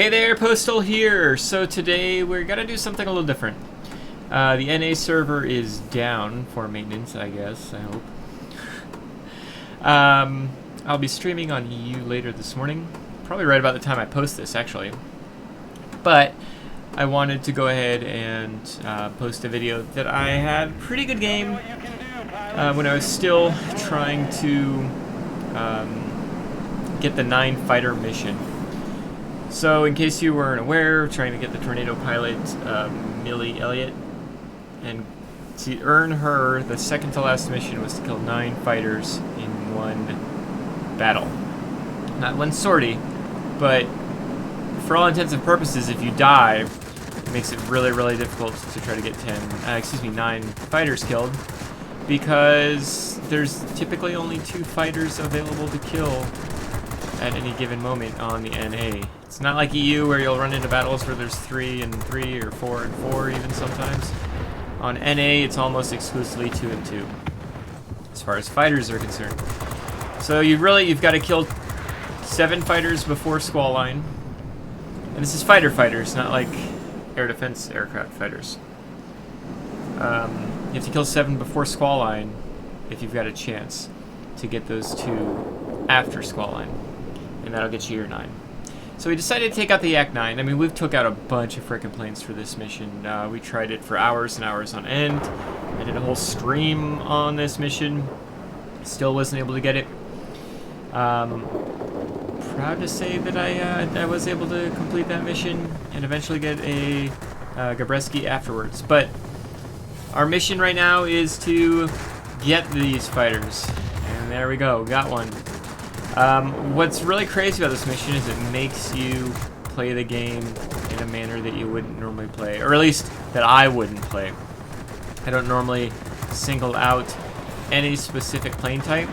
Hey there, Postal here! So today we're gonna do something a little different. The NA server is down for maintenance, I guess, I hope. I'll be streaming on EU later this morning. Probably right about the time I post this, actually. But I wanted to go ahead and post a video that I had a pretty good game when I was still trying to get the 9 fighter mission. So, in case you weren't aware, trying to get the tornado pilot, Millie Elliot, and to earn her, the second to last mission was to kill 9 fighters in one battle. Not one sortie, but for all intents and purposes, if you die, it makes it really, really difficult to try to get 9 fighters killed, because there's typically only 2 fighters available to kill at any given moment on the NA. It's not like EU where you'll run into battles where there's 3 and 3 or 4 and 4 even sometimes. On NA, it's almost exclusively 2 and 2 as far as fighters are concerned. So you've got to kill 7 fighters before squall line. And this is fighters, not like air defense aircraft fighters. You have to kill 7 before squall line if you've got a chance to get those 2 after squall line. And that'll get you your 9. So we decided to take out the Yak-19. I mean, we've took out a bunch of frickin' planes for this mission. We tried it for hours and hours on end. I did a whole stream on this mission. Still wasn't able to get it. Proud to say that I was able to complete that mission and eventually get a Gabreski afterwards. But our mission right now is to get these fighters. And there we go, got one. What's really crazy about this mission is it makes you play the game in a manner that you wouldn't normally play, or at least that I wouldn't play. I don't normally single out any specific plane type.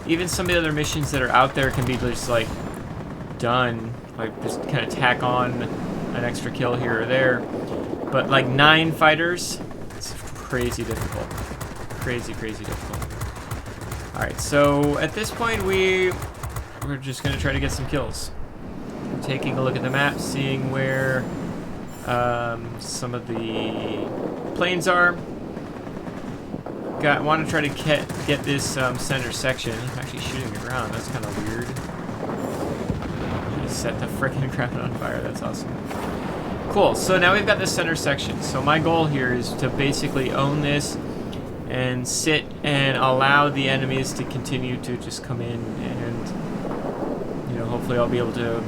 Even some of the other missions that are out there can be just like done, like just kind of tack on an extra kill here or there. But like 9 fighters, it's crazy difficult. Crazy difficult. Alright, so at this point we're just going to try to get some kills. I'm taking a look at the map, seeing where some of the planes are. Want to try to get this center section. I'm actually shooting the ground, that's kind of weird. Just set the frickin' ground on fire, that's awesome. Cool, so now we've got this center section. So my goal here is to basically own this and sit and allow the enemies to continue to just come in, and you know, hopefully I'll be able to,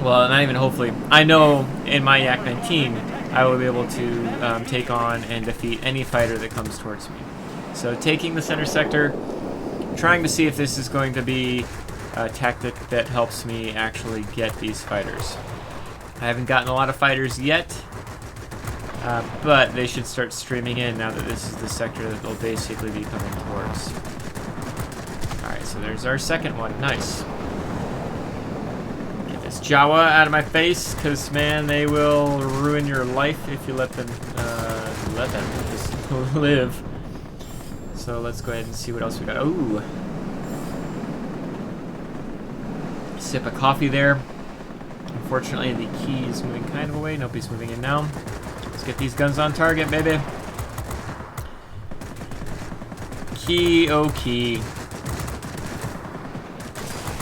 well, not even hopefully, I know in my Yak-19 I will be able to take on and defeat any fighter that comes towards me. So taking the center sector, trying to see if this is going to be a tactic that helps me actually get these fighters. I haven't gotten a lot of fighters yet, but they should start streaming in now that this is the sector that they'll basically be coming towards. Alright, so there's our second one. Nice. Get this Jawa out of my face, because, man, they will ruin your life if you let them just live. So let's go ahead and see what else we got. Ooh. Sip of coffee there. Unfortunately, the key is moving kind of away. Nobody's moving in now. Let's get these guns on target, baby. Key, oh key.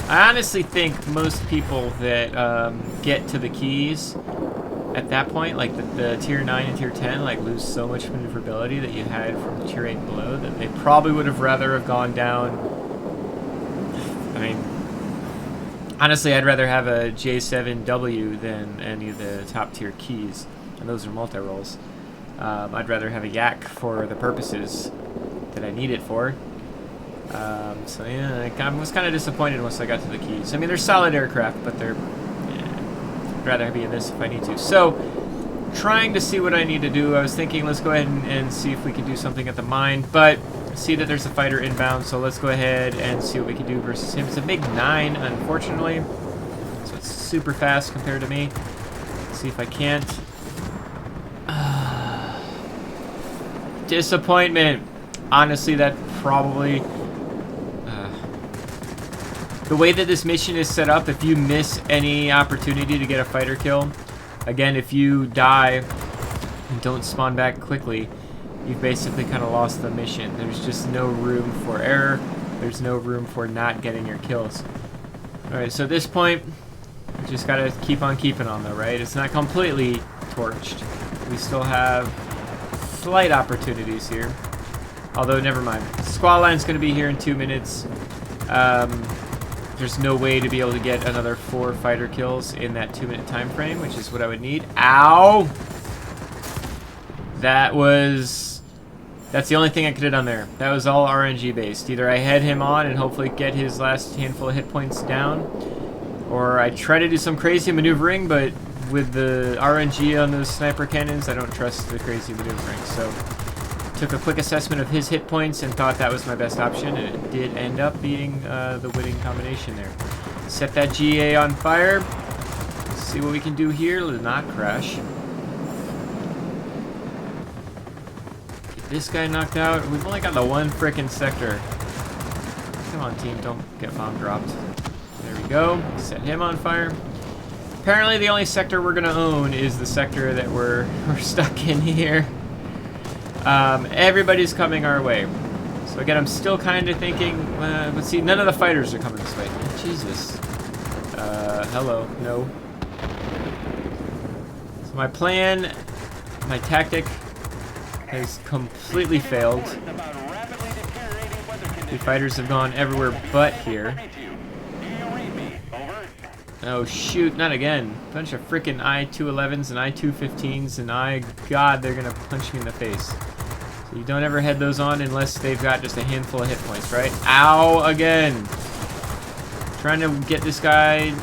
I honestly think most people that get to the keys at that point, like the tier 9 and tier 10, like lose so much maneuverability that you had from tier 8 and below that they probably would have rather have gone down. I mean, honestly, I'd rather have a J7W than any of the top tier keys. And those are multi-rolls. I'd rather have a Yak for the purposes that I need it for. So yeah, I was kind of disappointed once I got to the keys. I mean, they're solid aircraft, but they're... Yeah, I'd rather be in this if I need to. So, trying to see what I need to do. I was thinking, let's go ahead and see if we can do something at the mine, but I see that there's a fighter inbound, so let's go ahead and see what we can do versus him. It's a MiG-9, unfortunately, so it's super fast compared to me. Let's see if I can't. Disappointment. Honestly, that probably The way that this mission is set up, if you miss any opportunity to get a fighter kill, again, if you die and don't spawn back quickly, you've basically kind of lost the mission. There's just no room for error. There's no room for not getting your kills. Alright, so at this point, we just gotta keep on keeping on though, right? It's not completely torched. We still have slight opportunities here. Although, never mind. Squall line's gonna be here in 2 minutes. There's no way to be able to get another 4 fighter kills in that 2-minute time frame, which is what I would need. Ow! That's the only thing I could have done there. That was all RNG based. Either I head him on and hopefully get his last handful of hit points down, or I try to do some crazy maneuvering, but with the RNG on those sniper cannons, I don't trust the crazy maneuvering. So, took a quick assessment of his hit points and thought that was my best option, and it did end up being the winning combination there. Set that GA on fire. Let's see what we can do here. Let it not crash. This guy knocked out. We've only got the one frickin' sector. Come on, team, don't get bomb dropped. There we go. Set him on fire. Apparently, the only sector we're gonna own is the sector that we're stuck in here. Everybody's coming our way. So again, I'm still kind of thinking. Let's see. None of the fighters are coming this way. Jesus. Hello. No. So my plan, my tactic, has completely failed. The fighters have gone everywhere but here. Oh shoot, not again. Bunch of frickin' I-211s and I-215s, and God, they're gonna punch me in the face. So you don't ever head those on unless they've got just a handful of hit points, right? Ow, again! Trying to get this guy,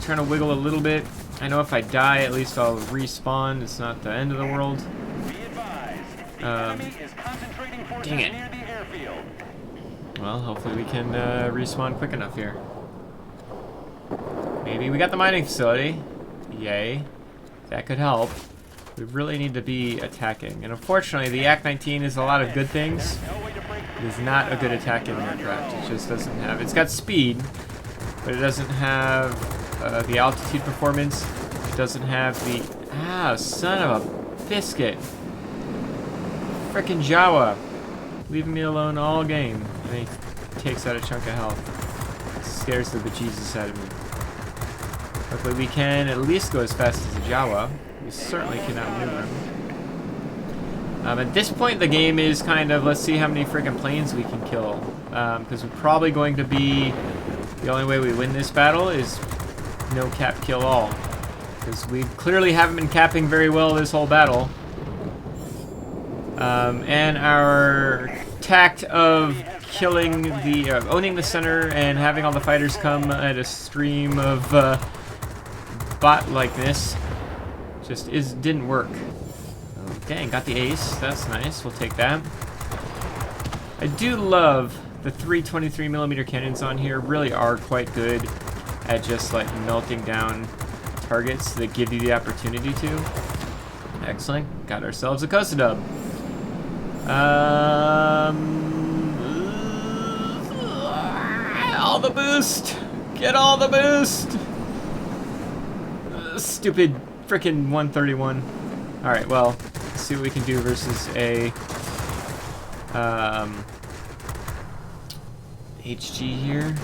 trying to wiggle a little bit. I know if I die, at least I'll respawn. It's not the end of the world. Dang it. Well, hopefully we can respawn quick enough here. Maybe we got the mining facility. Yay. That could help. We really need to be attacking. And unfortunately, the Yak-19 is a lot of good things. It is not a good attacking aircraft. It just doesn't have... It's got speed, but it doesn't have the altitude performance. It doesn't have the... Ah, son of a biscuit. Frickin' Jawa. Leaving me alone all game. And he takes out a chunk of health. It scares the bejesus out of me. Hopefully we can at least go as fast as the Jawa. We certainly cannot maneuver him. At this point the game is kind of, let's see how many frickin' planes we can kill. Because we're probably going to be... The only way we win this battle is no cap kill all. Because we clearly haven't been capping very well this whole battle. And our tact of killing the, owning the center and having all the fighters come at a stream of bot-likeness just didn't work. Oh, dang, got the ace. That's nice. We'll take that. I do love the 323mm cannons on here. Really are quite good at just like melting down targets that give you the opportunity to. Excellent. Got ourselves a Costa Dub. All the boost! Get all the boost! Stupid frickin' 131. Alright, well, let's see what we can do versus a HG here.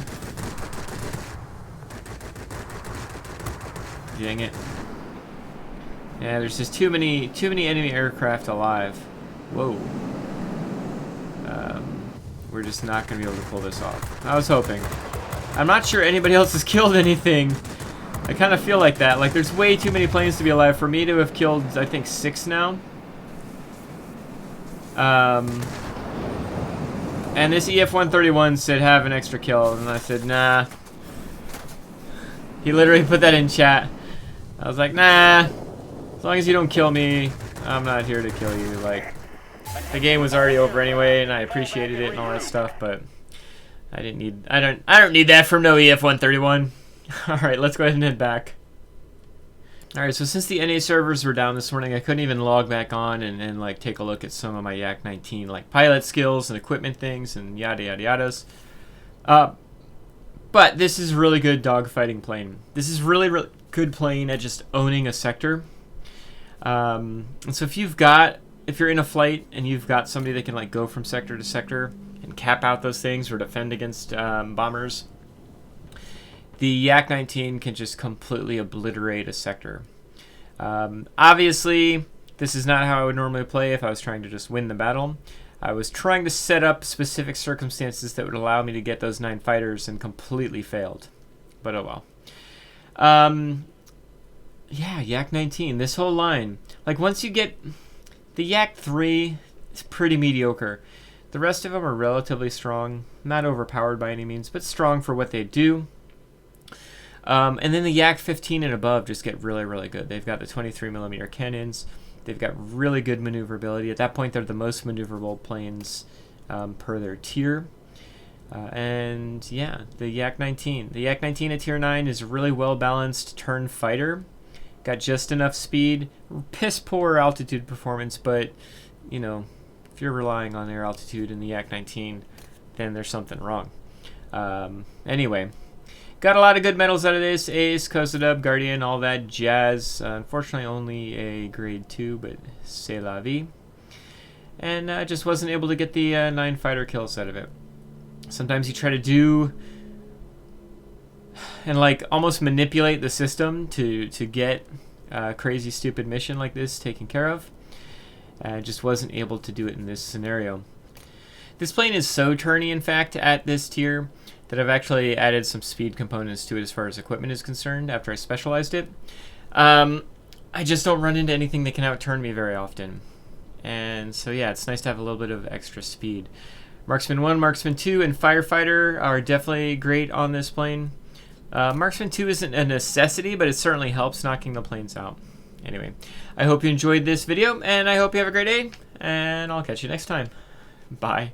Dang it. Yeah, there's just too many enemy aircraft alive. Whoa. We're just not going to be able to pull this off. I was hoping. I'm not sure anybody else has killed anything. I kind of feel like that. Like, there's way too many planes to be alive for me to have killed, I think, 6 now. And this EF-131 said have an extra kill, and I said, nah. He literally put that in chat. I was like, nah. As long as you don't kill me, I'm not here to kill you. Like, the game was already over anyway, and I appreciated it and all that stuff, but I don't need that from no EF-131. All right, let's go ahead and head back. All right, so since the NA servers were down this morning, I couldn't even log back on and like take a look at some of my Yak-19 like pilot skills and equipment things and yada yada yadas. But this is really good dogfighting plane. This is really, really good plane at just owning a sector. And so if you're in a flight and you've got somebody that can like go from sector to sector and cap out those things or defend against bombers, the Yak-19 can just completely obliterate a sector. Obviously, this is not how I would normally play if I was trying to just win the battle. I was trying to set up specific circumstances that would allow me to get those 9 fighters and completely failed. But oh well. Yeah, Yak-19, this whole line. Like, once you get... The Yak-3 is pretty mediocre. The rest of them are relatively strong. Not overpowered by any means, but strong for what they do. And then the Yak-15 and above just get really, really good. They've got the 23mm cannons. They've got really good maneuverability. At that point, they're the most maneuverable planes per their tier. And yeah, the Yak-19. The Yak-19 at tier 9 is a really well-balanced turn fighter. Got just enough speed. Piss poor altitude performance, but, you know, if you're relying on air altitude in the Yak-19, then there's something wrong. Anyway. Got a lot of good medals out of this. Ace, Kozadub, Guardian, all that jazz. Unfortunately, only a grade 2, but c'est la vie. And I just wasn't able to get the 9 fighter kills out of it. Sometimes you try to do and like almost manipulate the system to get a crazy stupid mission like this taken care of. I just wasn't able to do it in this scenario. This plane is so turny, in fact, at this tier that I've actually added some speed components to it as far as equipment is concerned after I specialized it. I just don't run into anything that can outturn me very often. And so yeah, it's nice to have a little bit of extra speed. Marksman 1, Marksman 2, and Firefighter are definitely great on this plane. Marksman 2 isn't a necessity, but it certainly helps knocking the planes out. Anyway, I hope you enjoyed this video, and I hope you have a great day, and I'll catch you next time. Bye.